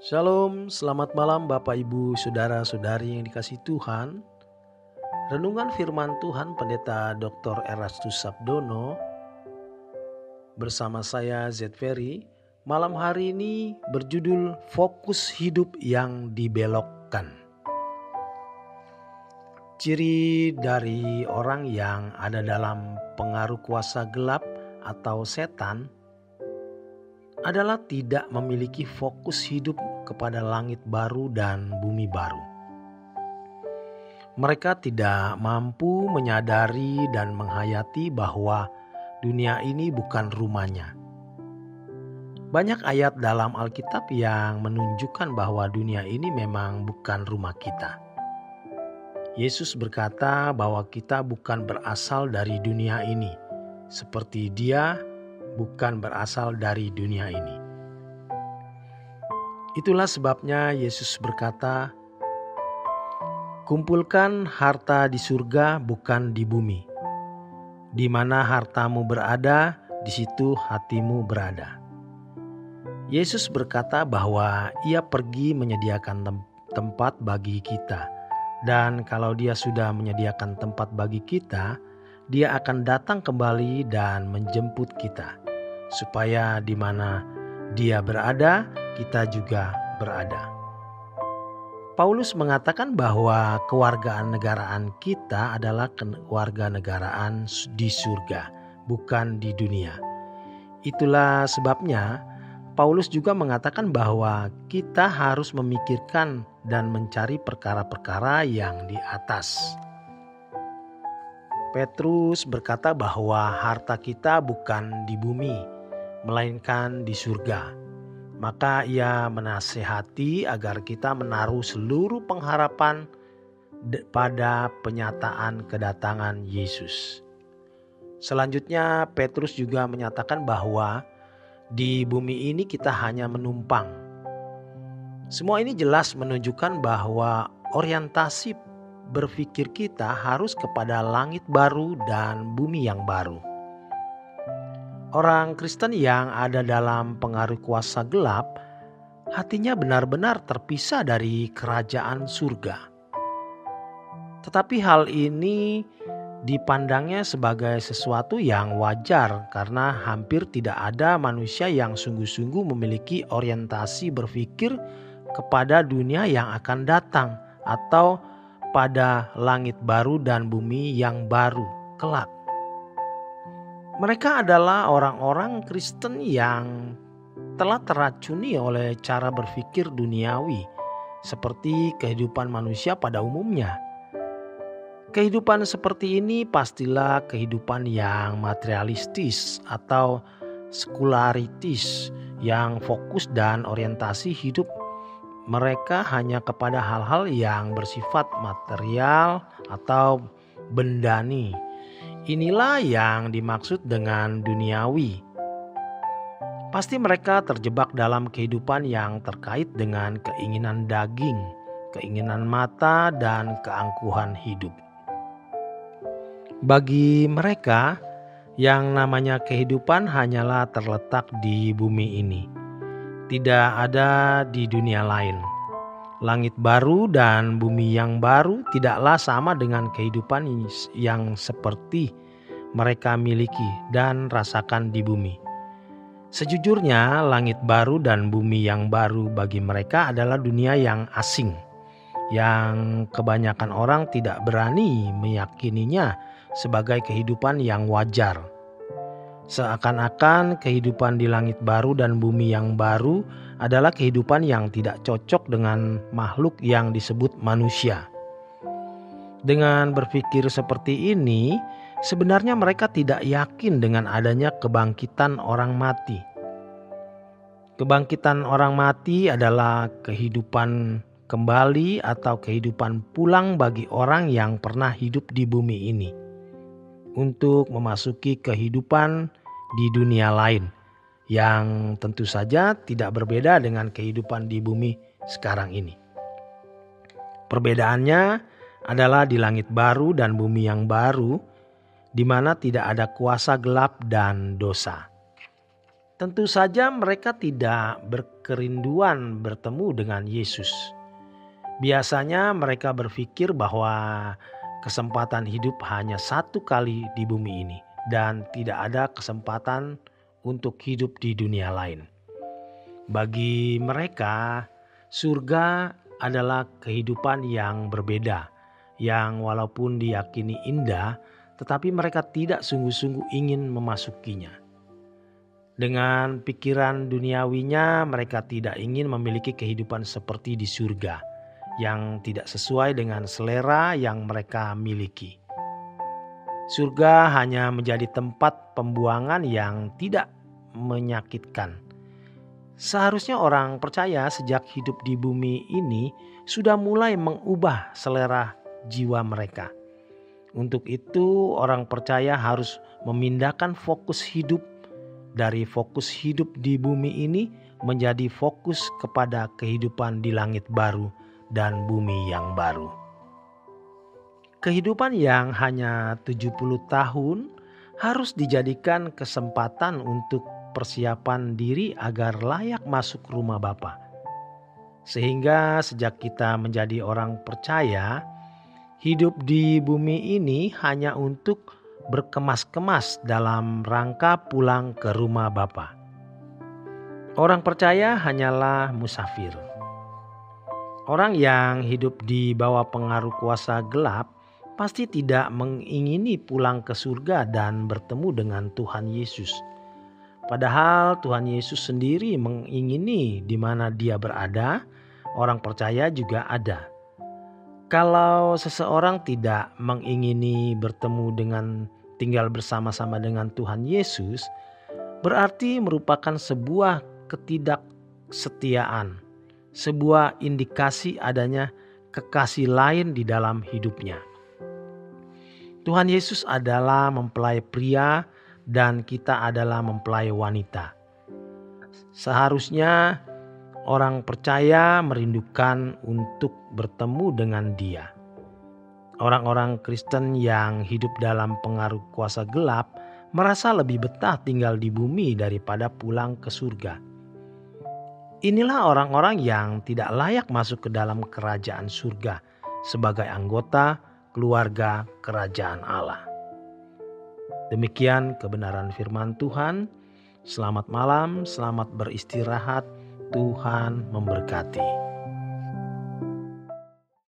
Shalom, selamat malam Bapak Ibu Saudara-saudari yang dikasihi Tuhan. Renungan firman Tuhan Pendeta Dr. Erastus Sabdono bersama saya Z Ferry malam hari ini berjudul Fokus Hidup yang Dibelokkan. Ciri dari orang yang ada dalam pengaruh kuasa gelap atau setan adalah tidak memiliki fokus hidup kepada langit baru dan bumi baru. Mereka tidak mampu menyadari dan menghayati bahwa dunia ini bukan rumahnya. Banyak ayat dalam Alkitab yang menunjukkan bahwa dunia ini memang bukan rumah kita. Yesus berkata bahwa kita bukan berasal dari dunia ini, seperti Dia bukan berasal dari dunia ini. Itulah sebabnya Yesus berkata, "Kumpulkan harta di surga bukan di bumi. Di mana hartamu berada, di situ hatimu berada." Yesus berkata bahwa Ia pergi menyediakan tempat bagi kita. Dan kalau Dia sudah menyediakan tempat bagi kita, Dia akan datang kembali dan menjemput kita, supaya di mana Dia berada, kita juga berada. Paulus mengatakan bahwa kewarganegaraan kita adalah kewarganegaraan di surga, bukan di dunia. Itulah sebabnya Paulus juga mengatakan bahwa kita harus memikirkan dan mencari perkara-perkara yang di atas. Petrus berkata bahwa harta kita bukan di bumi, melainkan di surga. Maka ia menasihati agar kita menaruh seluruh pengharapan pada penyataan kedatangan Yesus. Selanjutnya Petrus juga menyatakan bahwa di bumi ini kita hanya menumpang. Semua ini jelas menunjukkan bahwa orientasi berpikir kita harus kepada langit baru dan bumi yang baru. Orang Kristen yang ada dalam pengaruh kuasa gelap, hatinya benar-benar terpisah dari kerajaan surga. Tetapi hal ini dipandangnya sebagai sesuatu yang wajar karena hampir tidak ada manusia yang sungguh-sungguh memiliki orientasi berpikir kepada dunia yang akan datang atau pada langit baru dan bumi yang baru kelak. Mereka adalah orang-orang Kristen yang telah teracuni oleh cara berpikir duniawi, seperti kehidupan manusia pada umumnya. Kehidupan seperti ini pastilah kehidupan yang materialistis atau sekularitis, yang fokus dan orientasi hidup mereka hanya kepada hal-hal yang bersifat material atau bendani. Inilah yang dimaksud dengan duniawi. Pasti mereka terjebak dalam kehidupan yang terkait dengan keinginan daging, keinginan mata, dan keangkuhan hidup. Bagi mereka, yang namanya kehidupan hanyalah terletak di bumi ini. Tidak ada di dunia lain. Langit baru dan bumi yang baru tidaklah sama dengan kehidupan yang seperti mereka miliki dan rasakan di bumi. Sejujurnya, langit baru dan bumi yang baru bagi mereka adalah dunia yang asing, yang kebanyakan orang tidak berani meyakininya sebagai kehidupan yang wajar. Seakan-akan kehidupan di langit baru dan bumi yang baru adalah kehidupan yang tidak cocok dengan makhluk yang disebut manusia. Dengan berpikir seperti ini, sebenarnya mereka tidak yakin dengan adanya kebangkitan orang mati. Kebangkitan orang mati adalah kehidupan kembali atau kehidupan pulang bagi orang yang pernah hidup di bumi ini, untuk memasuki kehidupan di dunia lain yang tentu saja tidak berbeda dengan kehidupan di bumi sekarang ini. Perbedaannya adalah di langit baru dan bumi yang baru, di mana tidak ada kuasa gelap dan dosa. Tentu saja mereka tidak berkerinduan bertemu dengan Yesus. Biasanya mereka berpikir bahwa kesempatan hidup hanya satu kali di bumi ini dan tidak ada kesempatan untuk hidup di dunia lain. Bagi mereka, surga adalah kehidupan yang berbeda, yang walaupun diyakini indah, tetapi mereka tidak sungguh-sungguh ingin memasukinya. Dengan pikiran duniawinya, mereka tidak ingin memiliki kehidupan seperti di surga, yang tidak sesuai dengan selera yang mereka miliki. Surga hanya menjadi tempat pembuangan yang tidak menyakitkan. Seharusnya orang percaya sejak hidup di bumi ini sudah mulai mengubah selera jiwa mereka. Untuk itu, orang percaya harus memindahkan fokus hidup dari fokus hidup di bumi ini menjadi fokus kepada kehidupan di langit baru dan bumi yang baru. Kehidupan yang hanya 70 tahun harus dijadikan kesempatan untuk persiapan diri agar layak masuk rumah Bapa. Sehingga sejak kita menjadi orang percaya, hidup di bumi ini hanya untuk berkemas-kemas dalam rangka pulang ke rumah Bapa. Orang percaya hanyalah musafir. Orang yang hidup di bawah pengaruh kuasa gelap pasti tidak mengingini pulang ke surga dan bertemu dengan Tuhan Yesus. Padahal Tuhan Yesus sendiri mengingini di mana Dia berada, orang percaya juga ada. Kalau seseorang tidak mengingini bertemu dengan tinggal bersama-sama dengan Tuhan Yesus, berarti merupakan sebuah ketidaksetiaan, sebuah indikasi adanya kekasih lain di dalam hidupnya. Tuhan Yesus adalah mempelai pria dan kita adalah mempelai wanita. Seharusnya orang percaya merindukan untuk bertemu dengan Dia. Orang-orang Kristen yang hidup dalam pengaruh kuasa gelap merasa lebih betah tinggal di bumi daripada pulang ke surga. Inilah orang-orang yang tidak layak masuk ke dalam kerajaan surga sebagai anggota keluarga kerajaan Allah. Demikian kebenaran firman Tuhan. Selamat malam, selamat beristirahat. Tuhan memberkati.